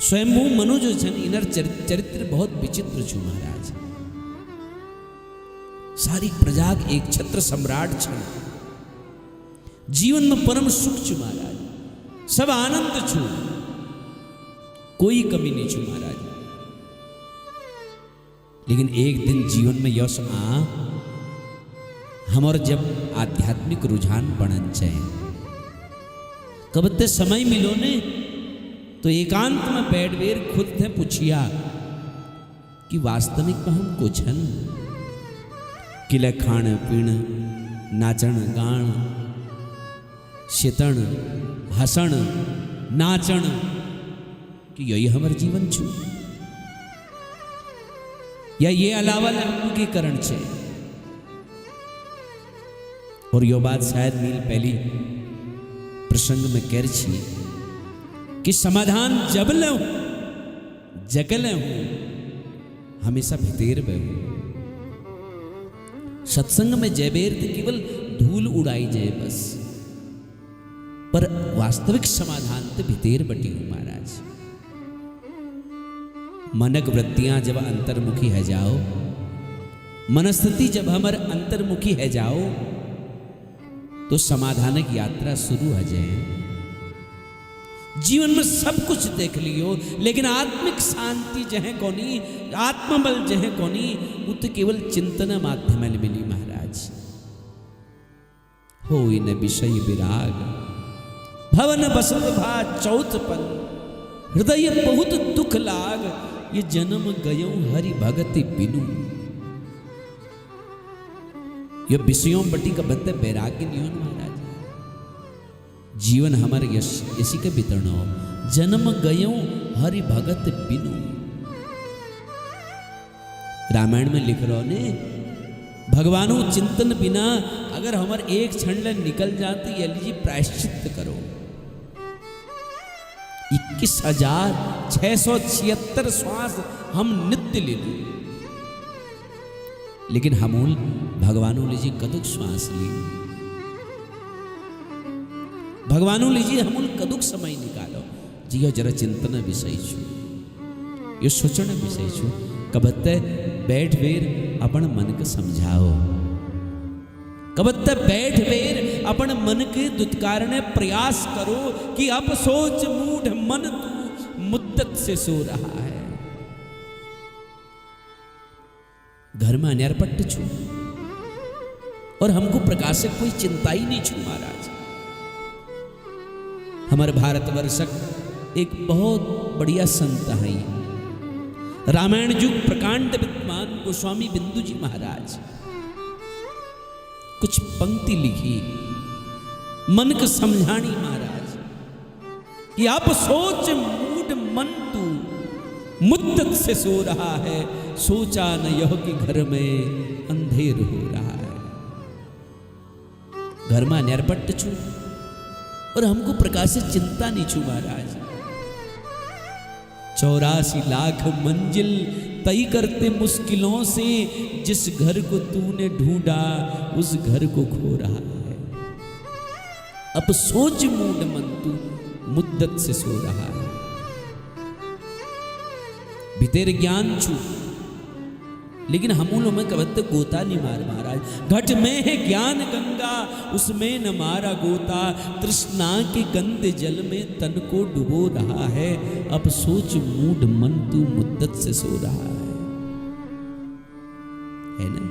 स्वयंभू मनु जो छन इनर चरित्र बहुत विचित्र छु महाराज। सारी प्रजा एक छत्र सम्राट छन, जीवन में परम सुख छु महाराज, सब आनंद छु, कोई कमी नहीं छु महाराज। लेकिन एक दिन जीवन में यश हमार जब आध्यात्मिक रुझान बनन चाहिए, कब ते समय मिलो ने तो एकांत में बैठ बेर खुद थे पूछिया कि वास्तविक में हम कुछ हन किले खाण पीण नाचण गाण शीतण हसण नाचण कि यही हमार जीवन छु या ये अलावा की करण छे। और यो बात शायद नील पहली प्रसंग में कह छी कि समाधान जब ले जगले हूं हमेशा भितेर बे हूं। सत्संग में जयबेर तो केवल धूल उड़ाई जाए बस, पर वास्तविक समाधान तो भितेर बटी हूं महाराज। मनक वृत्तियां जब अंतर्मुखी है जाओ, मनस्थिति जब हमारे अंतर्मुखी है जाओ तो समाधानक यात्रा शुरू हो जाए। जीवन में सब कुछ देख लियो लेकिन आत्मिक शांति जहे कोनी, आत्मबल जहे कोनी, वो तो केवल चिंतन माध्यम मिली महाराज। हो इन विषय विराग भवन बसत भा चौथपन, हृदय बहुत दुख लाग, ये जन्म गयो हरि भगति बिनु। ये विषयों बटी का बत्ते बैराग्य नहीं हो महाराज। जीवन हमारे यशी के बितरण हो, जन्म गयो हरि भगत बिनु। रामायण में लिख रहो ने भगवानो चिंतन बिना अगर हमारे एक क्षण निकल जाती या लीजिए प्रायश्चित करो। 21,676 श्वास हम नित्य ले लो, लेकिन हमूल भगवानों लीजिए कदुक श्वास ली, भगवानों लीजिए हमूल कदुक समय निकालो। जियो जरा चिंतन विषय छु, ये सोचने विषय छु। कबत्ते बैठ वेर अपन मन के समझाओ, कबत्ते बैठ वेर अपन मन के दुत्कारने प्रयास करो कि अब सोच मूढ़ मन तू मुद्दत से सो रहा है। घर में अन्यारपट्ट छु और हमको प्रकाश से कोई चिंता ही नहीं छु महाराज। हमारे भारतवर्षक एक बहुत बढ़िया संत है, रामायण युग प्रकांड विद्वान गोस्वामी बिंदु जी महाराज। कुछ पंक्ति लिखी मन को समझानी महाराज कि आप सोच मूड मन तू मुद्दत से सो रहा है, सोचा न यह कि घर में अंधेर हो रहा है। घर में अन्यारपट्ट छु और हमको प्रकाश से चिंता नहीं छु महाराज। 84 लाख मंजिल तय करते मुश्किलों से, जिस घर को तूने ढूंढा उस घर को खो रहा है। अब सोच मूड मन तू मुद्दत से सो रहा है। भीतर ज्ञान छु लेकिन हमूलों में कबत्ते गोता नहीं मार महाराज। घट में है ज्ञान गंगा उसमें न मारा गोता, तृष्णा के गंदे जल में तन को डुबो रहा है। अब सोच मूड मन तू मुद्दत से सो रहा है ना।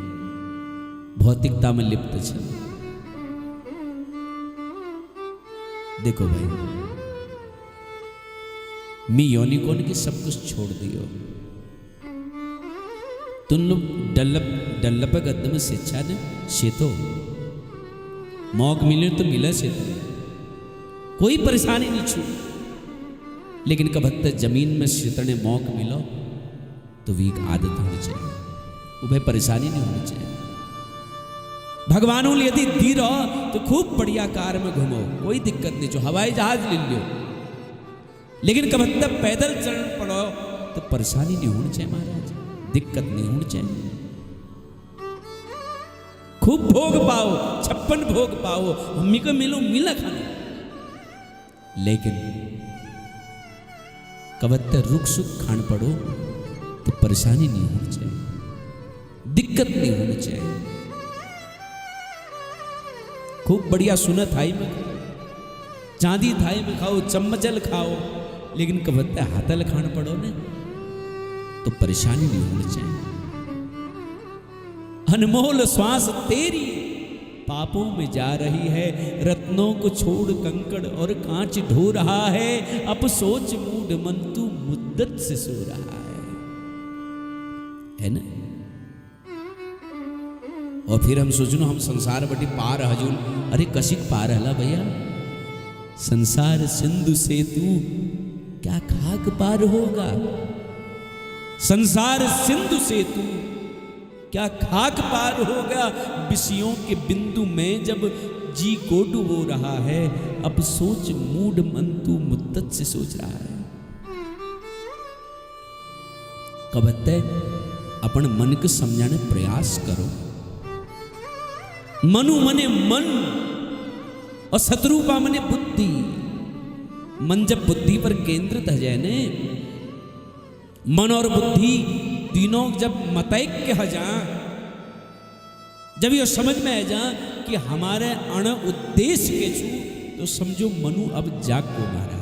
भौतिकता में लिप्त छे। देखो भाई, मी योनिकोन के सब कुछ छोड़ दियो, तुम लोग डल्लप गद्द में शिक्षा ने शेतो मौक मिले तो मिला से कोई परेशानी नहीं छू। लेकिन कबत्ते जमीन में शेतने मौक मिलो तो भी एक आदत होनी चाहिए, वो भाई परेशानी नहीं होनी चाहिए। भगवानों यदि दी रहो तो खूब बढ़िया कार में घूमो, कोई दिक्कत नहीं, जो हवाई जहाज ले लो। लेकिन कबत्ते पैदल चल पड़ो तो परेशानी नहीं होनी चाहिए महाराज, दिक्कत नहीं होनी चाहिए। खूब भोग पाओ, 56 भोग पाओ, मम्मी को मिलो मिला खाना। लेकिन कवत्ते रुख सुख खान पड़ो तो परेशानी नहीं होनी चाहिए, दिक्कत नहीं होनी चाहिए। खूब बढ़िया सुना थाई में, चांदी थाई में खाओ, चम्मचल खाओ, लेकिन कवत्ते हाथल खान पड़ो ने तो परेशानी नहीं होनी चाहिए। अनमोल श्वास तेरी पापों में जा रही है, रत्नों को छोड़ कंकड़ और कांच ढो रहा है, अब सोच मूड मन तू मुद्दत से सो रहा है ना। और फिर हम सोचनो हम संसार बटी पार हजूल, अरे कशिक पार हला भैया, संसार सिंधु से तू क्या खाक पार होगा, संसार सिंधु से तू क्या खाक पार होगा, विषयों के बिंदु में जब जी को डुबो रहा है, अब सोच मूड मन तू मुद्दत से सोच रहा है। कबत्ते अपन मन को समझाने प्रयास करो, मनु मने मन और शत्रुपा मने बुद्धि। मन जब बुद्धि पर केंद्रित है जाए ने, मन और बुद्धि तीनों जब मतैक्य हो जा, जब ये समझ में आ जा कि हमारे अण उद्देश्य के छू, तो समझो मनु अब जाग को महाराज,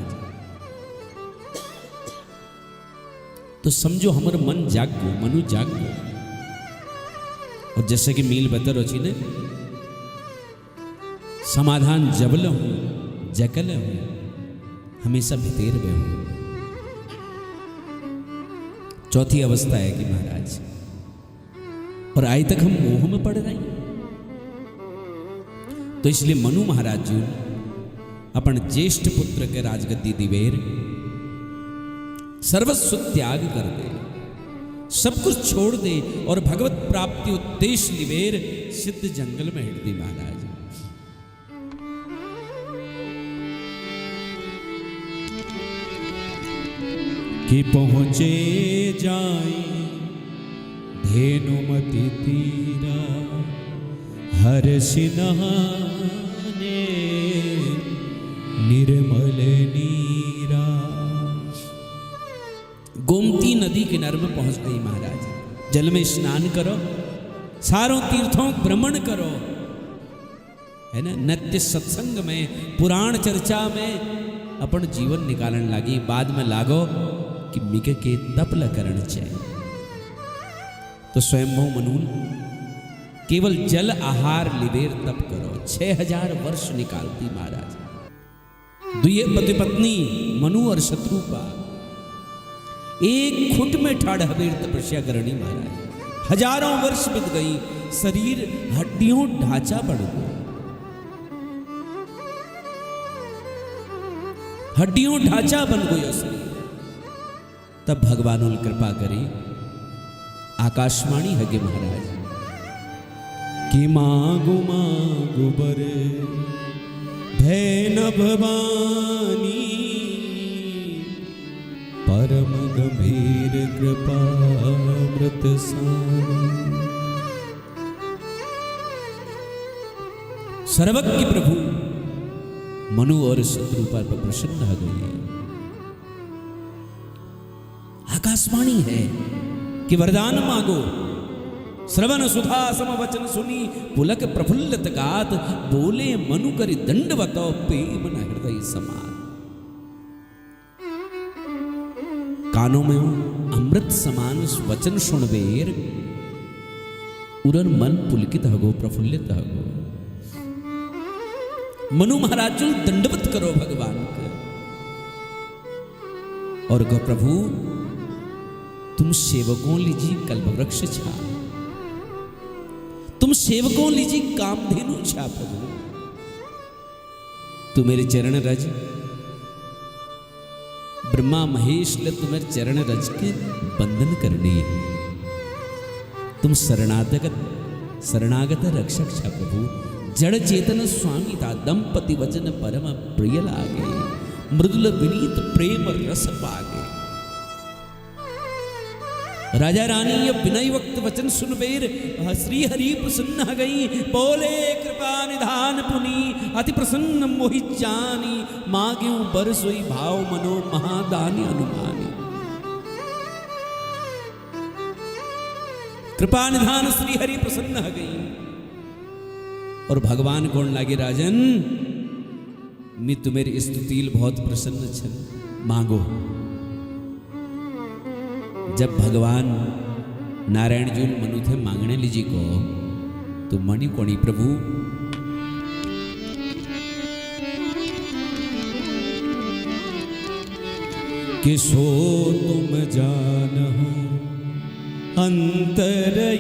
तो समझो हमारा मन जाग गो, मनु जाग गो। और जैसे कि मील बतर अच्छी ने समाधान जबल हूं जकल हूं हमेशा भितेर में हूं। चौथी अवस्था है कि महाराज, और आज तक हम मोह में पड़ रहे हैं, तो इसलिए मनु महाराज जी अपन ज्येष्ठ पुत्र के राजगद्दी दिवेर सर्वस्व त्याग कर दे, सब कुछ छोड़ दे और भगवत प्राप्ति उद्देश्य लिवेर सिद्ध जंगल में हिट दी महाराज। कि पहुंचे जाए धेनुमति तीरा, हर सिनहाने निर्मल नीरा। गोमती नदी किनारे में पहुंच गई महाराज, जल में स्नान करो, सारों तीर्थों भ्रमण करो, है ना, नित्य सत्संग में पुराण चर्चा में अपन जीवन निकालन लगी। बाद में लागो कि मिके के तपल करण चाहिए, तो स्वयंभू मनूल केवल जल आहार लिवेर तप करो। 6000 वर्ष निकालती महाराज। दुए पति पत्नी मनु और शत्रुपा एक खुट में ठाड़ हबेर तपस्या करनी महाराज। हजारों वर्ष बीत गई, शरीर हड्डियों ढांचा बढ़ गया, हड्डियों ढांचा बन गयो शरीर। तब भगवान कृपा करे, आकाशवाणी है महाराज कि मांगु मांगु बर भय न भवानी, परम गंभीर कृपा मृत सर्वज्ञ प्रभु मनु और शत्रुपा पर प्रसन्न हो गए। आकाशवाणी है कि वरदान मांगो। श्रवण सुधा सम वचन सुनी पुलक प्रफुल्लित गात, बोले मनु करि दंडवत प्रेम न हृदय समान। कानों में अमृत समान वचन सुनबेर, उरन मन पुलकित हगो प्रफुल्लित हगो। मनु महाराज दंडवत करो भगवान को और कहो प्रभु तुम सेवकों लीजिए कल्पवृक्ष छा, तुम सेवकों लीजिए कामधेनु छा। प्रभु तू मेरे चरण रज, ब्रह्मा महेश ले तुम्हारे चरण रज के बंधन करनी है। तुम शरणागत रक्षक छा प्रभु। जड़ चेतन स्वामी था दंपति वचन परम प्रिय लागे, मृदुल विनीत प्रेम रस पागे। राजा रानी ये बिनय वक्त वचन सुन बेर श्री हरि प्रसन्न गई, बोले कृपा निधान पुनि अति प्रसन्न मोहि जानी, मांग्यू बर सोई भाव मनो महादानी अनुमानी। कृपा निधान श्री हरि प्रसन्न गई और भगवान कौन लागे राजन, मैं तुम्हेरी स्तुतिल बहुत प्रसन्न छन, मांगो। जब भगवान नारायण जी मनु थे मांगने लीजिए को, तो मणि कोणी प्रभु कि सो तुम जानहु अंतरयामी,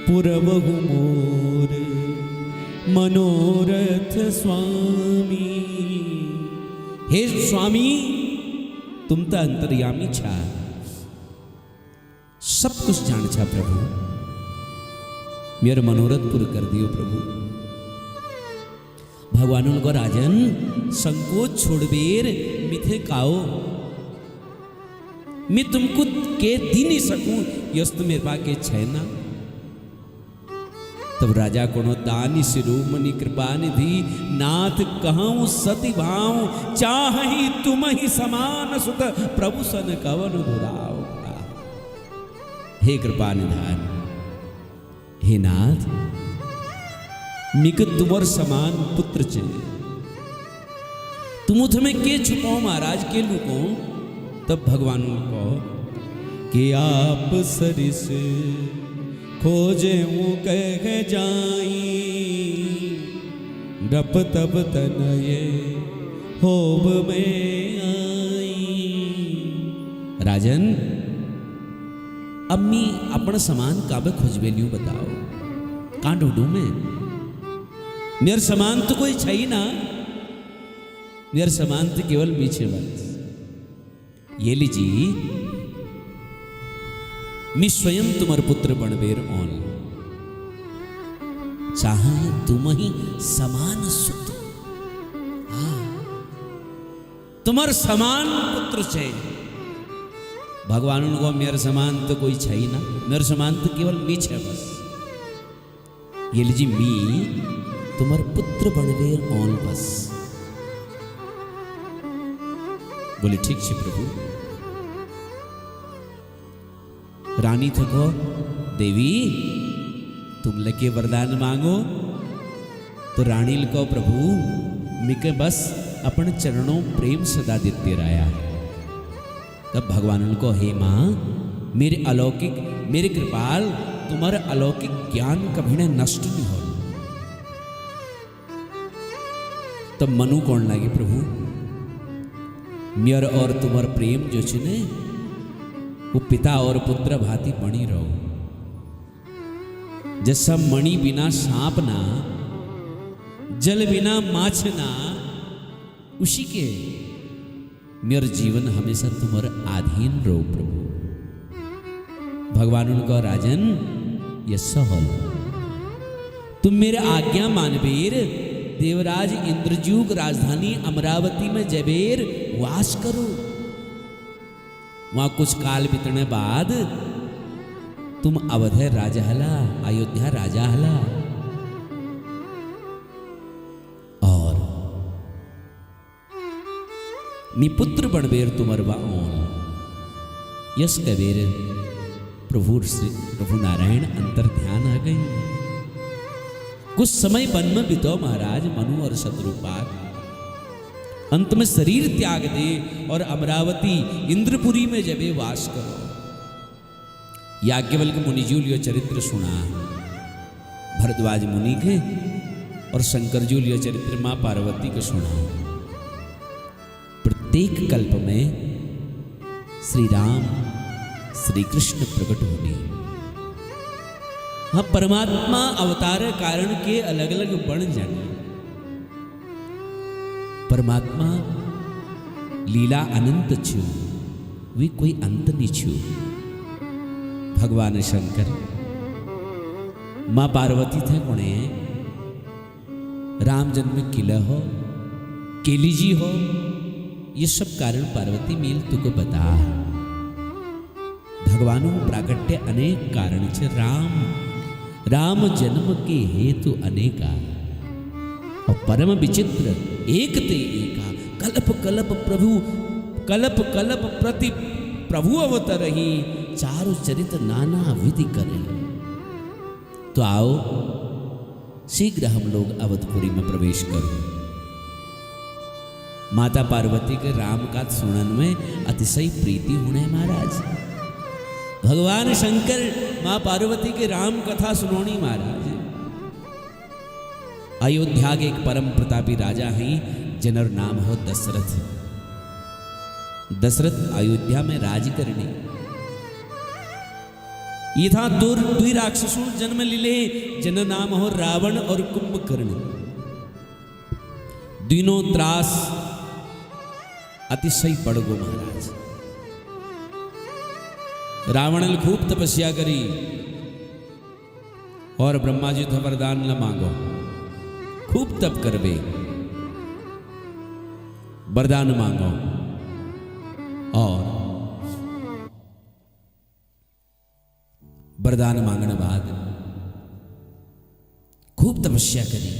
पुरवहु मोर मनोरथ स्वामी। हे स्वामी तुम तो अंतर्यामी छा, सब कुछ जान छा प्रभु, मेरा मनोरथ पूरा कर दियो प्रभु। भगवान को राजन संकोच छोड़बेर मिथे काओ, मैं तुमको के दी नहीं सकूं, यस तो मेरे पास के छे ना। तब राजा कोनो दानी शिरोमणि कृपा निधि, नाथ कहूँ सती भाव, चाहि तुम ही समान सुत प्रभु सन कवन दुराव। हे कृपा निधान, हे नाथ मिक तुमर समान पुत्र चाहिए, तुम में के छुपाओ महाराज के लुको। तब भगवान को कि आप सरिस खोजे कह जाई, रप तब तनये होब में आई। राजन अम्मी अपना समान काबे खोजबेलियों बताओ, कहाँ ढूंढूं मैं? मेरे समान तो कोई छै ना, मेरे समान तो केवल पीछे बात। ये लीजिए मैं स्वयं तुम्हार पुत्र बनबेर ओन, चाहे तुम ही समान सुत, तुम्हार समान पुत्र छे। भगवान को मेरे समान तो कोई छै ना, मेरे समान तो केवल मी छे बस। ये लीजिए मी तुम्हार पुत्र बनबेर ओन बस। बोले ठीक छे प्रभु। रानी थको देवी तुम लके वरदान मांगो, तो रानी को प्रभु मिके बस अपन चरणों प्रेम सदा देते रहा। तब भगवान को हे माँ मेरे अलौकिक मेरे कृपाल तुम्हारा अलौकिक ज्ञान कभी ने नष्ट नहीं हो। तब मनु कौन लागे प्रभु मेर और तुम्हार प्रेम जो छे वो पिता और पुत्र भांति बनी रहो। जैसा मणि बिना सांप ना, जल बिना माछ ना, उसी के मेरा जीवन हमेशा तुम्हारे अधीन रहो प्रभु। भगवान उनको राजन ये सहल तुम मेरे आज्ञा मानबेर देवराज इंद्रजूग राजधानी अमरावती में जबेर वास करो। वहां कुछ काल बीतने बाद तुम अवध राजा हला, अयोध्या राजा हला, और मी पुत्र बनबेर तुमर बाओन। यस कबीर प्रभु नारायण अंतर ध्यान आ गई। कुछ समय वन में बितो महाराज मनु और शत्रुपाल। अंत में शरीर त्याग दे और अमरावती इंद्रपुरी में जबे वास करो। याज्ञवल्क्य मुनिजू लियो चरित्र सुना, भरद्वाज मुनि के और शंकर जी लियो चरित्र मां पार्वती को सुना। प्रत्येक कल्प में श्री राम श्री कृष्ण प्रकट होने। हाँ परमात्मा अवतार कारण के अलग अलग बन जाने। परमात्मा लीला अनंत छु, वे कोई अंत नहीं छु। भगवान शंकर मां पार्वती थे कोने राम जन्म किला हो केली जी हो, ये सब कारण पार्वती मेल तुको बता। ભગવાનનું પ્રાગટ્ય અનેક કારણ છે. રામ જન્મ કે હેતુ અનેકા, परम विचित्र एक ते एका. कल्प कल्प प्रभु कल्प कल्प प्रति प्रभु अवतरही, चारु चरित नाना विधि करे. तो आओ शीघ्र हम लोग अवधपुरी में प्रवेश करें. माता पार्वती के राम का सुनन में अतिशय प्रीति होने महाराज. भगवान शंकर माँ पार्वती के राम कथा सुनोनी महाराज. अयोध्या के एक परम प्रतापी राजा हैं जिनर नाम हो दशरथ. दशरथ अयोध्या में राज करने ये था दुई राक्षसों जन्म लीले जिन नाम हो रावण और कुंभकर्ण. तीनों त्रास अतिशय बढ़ गो महाराज. रावण ने खूब तपस्या करी और ब्रह्मा जी तो वरदान न मांगो, खूब तप करवे, वरदान मांगो. और वरदान मांगने बाद खूब तपस्या करी.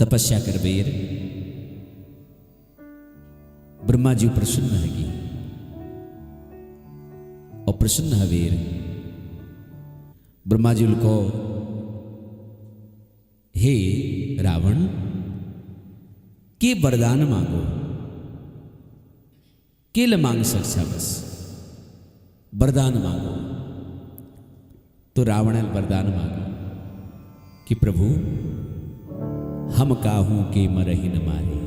तपस्या करवेर ब्रह्मा जी प्रसन्न है और प्रसन्न हवेर ब्रह्मा जी को, हे रावण के वरदान मांगो, केल मांग सकता बस वरदान मांगो. तो रावण वरदान मांगो कि प्रभु हम काहू के मरही न मारे,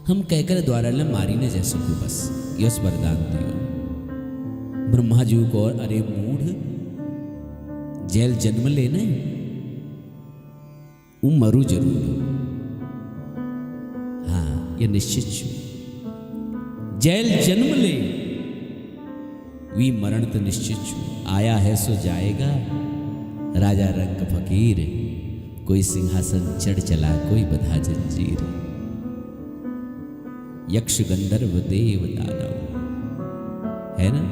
हम कहकर द्वारा न मारी न जा सकू, बस यस वरदान दियो. ब्रह्मा जी को, अरे मूढ़ जेल जन्म लेने मरू जरूर. हाँ ये निश्चित छू, जेल जन्म ले वी मरण तो निश्चित छू. आया है सो जाएगा, राजा रंग फकीर, कोई सिंहासन चढ़ चला कोई बधा जंजीर. यक्ष गंधर्व देव दानव है ना,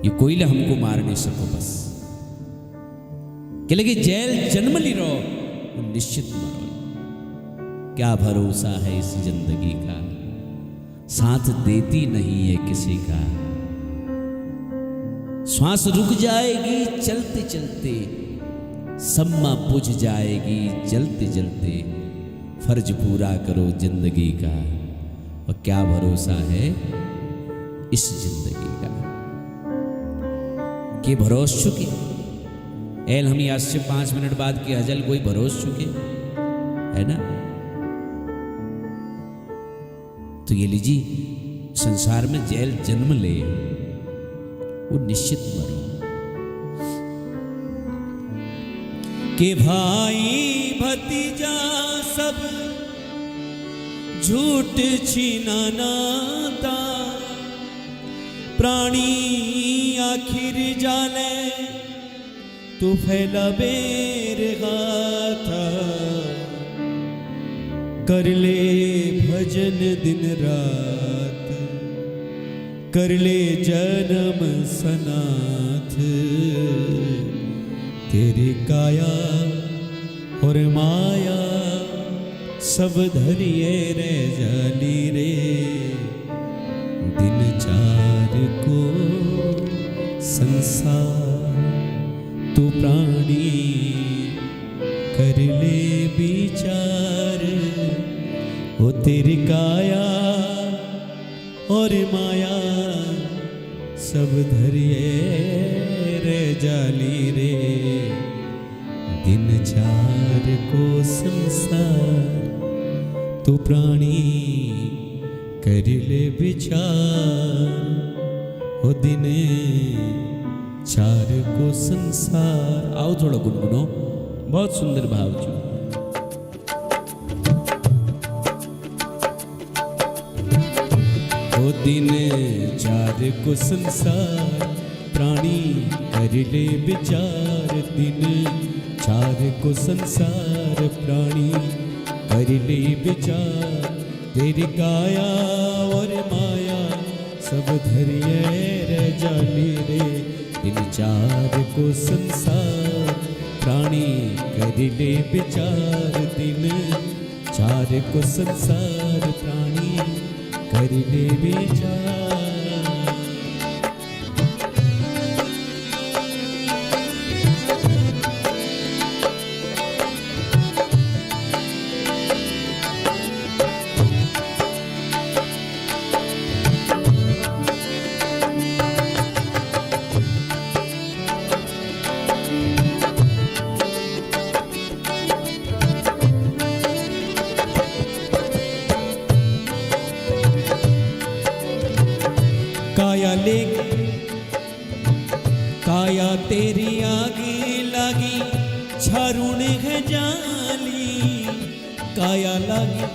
ये कोई ला हमको मार नहीं सको बस. कि लगे जेल जन्म ली रो निश्चित मरो. क्या भरोसा है इस जिंदगी का, साथ देती नहीं है किसी का. श्वास रुक जाएगी चलते चलते, सम्मा बुझ जाएगी जलते जलते. फर्ज पूरा करो जिंदगी का, और क्या भरोसा है इस जिंदगी का. के भरोस चुके एल हम आज से 5 मिनट बाद की हजल कोई भरोस चुके है ना. तो ये लीजिए संसार में जेल जन्म ले वो निश्चित मरो. के भाई भतीजा सब झूठ छीना नाता, प्राणी आखिर जाले तू फैला बेर गाथा. कर ले भजन दिन रात, कर ले जन्म सनाथ. तेरी काया और माया सब धरिए रे जाली रे. दिन चार को संसार तू प्राणी कर ले विचार. ओ तेरी काया और माया सब धरिए रे जाली रे. दिन चार को संसार तू प्राणी कर ले विचार. ओ दिन चार को संसार. आओ थोड़ा गुनगुनो, बहुत सुंदर भाव जो. ओ दिन चार को संसार प्राणी कर ले विचार. दिन चार को संसार प्राणी कर ले विचार. तेरी काया और माया सब धरिए रे जाली रे। इन चार को संसार प्राणी करिले विचार। दिन चार को संसार प्राणी करिले विचार। काया तेरी आगे लागी छारुण है जाली। काया लागी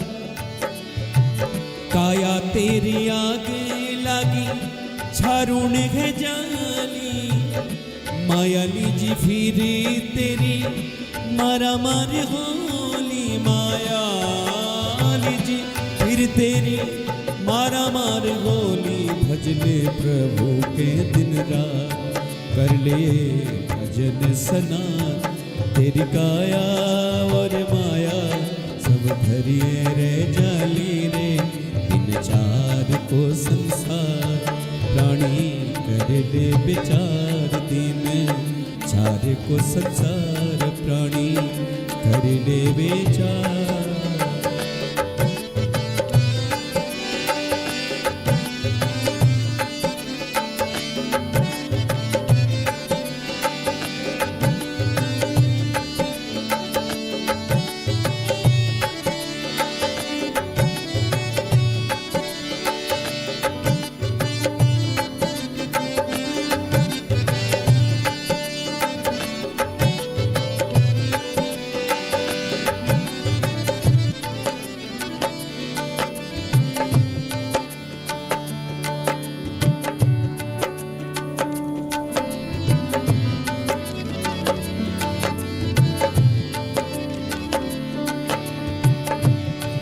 काया तेरी आगे लागी छारुण है जाली। माया लीजी फिरी तेरी मारा मार होली। माया लीजी फिर तेरी मारा मार होली। भजले प्रभु के दिन रात कर ले भजन सनात। तेरी काया और माया सब धरिए रे जाली रे। इन चार को संसार प्राणी कर ले विचार। दिन चार को संसार प्राणी कर ले विचार।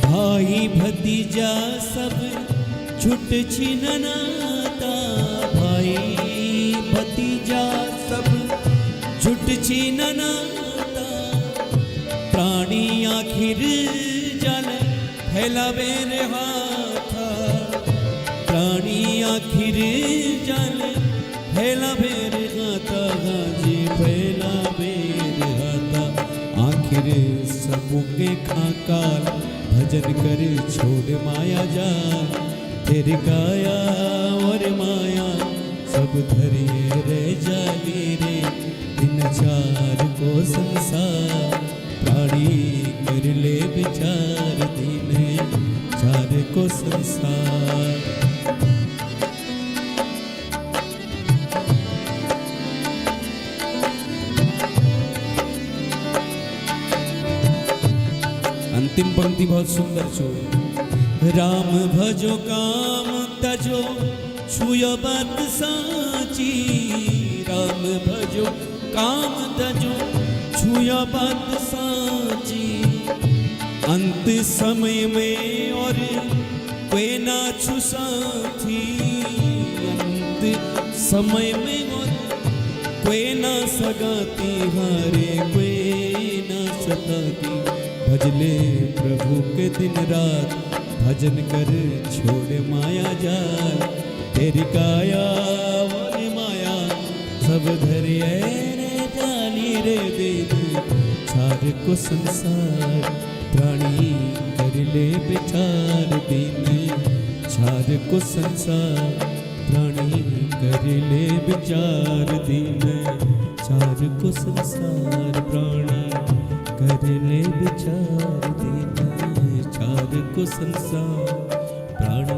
भाई भतीजा सब छुट छिन नाता। भाई भतीजा सब छुट छिन नाता। प्राणी आखिर जल फैलावे रे हाथा। प्राणी आखिर जल फैलावे रे हाथा। गाजी फैलावे रे हाथा। आखिर सबके खाकाल भजन कर छोड़ माया जाल। तेरी काया और माया सब धरिए रे जाली रे। दिन चार को संसार प्राणी कर ले विचार। दिन चार को संसार अंतिम पंक्ति बहुत सुंदर छो। राम भजो काम तजो छुयो बात साची। राम भजो काम तजो छुयो बात साची। अंत समय में और कोई ना छु साथी। अंत समय में और कोई ना सगाती। हारे कोई ना सताती। भजले प्रभु के दिन रात भजन कर छोड़ माया जाल। तेरी काया और माया सब धरिए रे जाली रे। दिन चार को संसार प्राणी कर ले विचार। दिन चार को संसार प्राणी कर ले विचार। दिन चार को संसार प्राणी कर ले विचार। दिन चार को संसार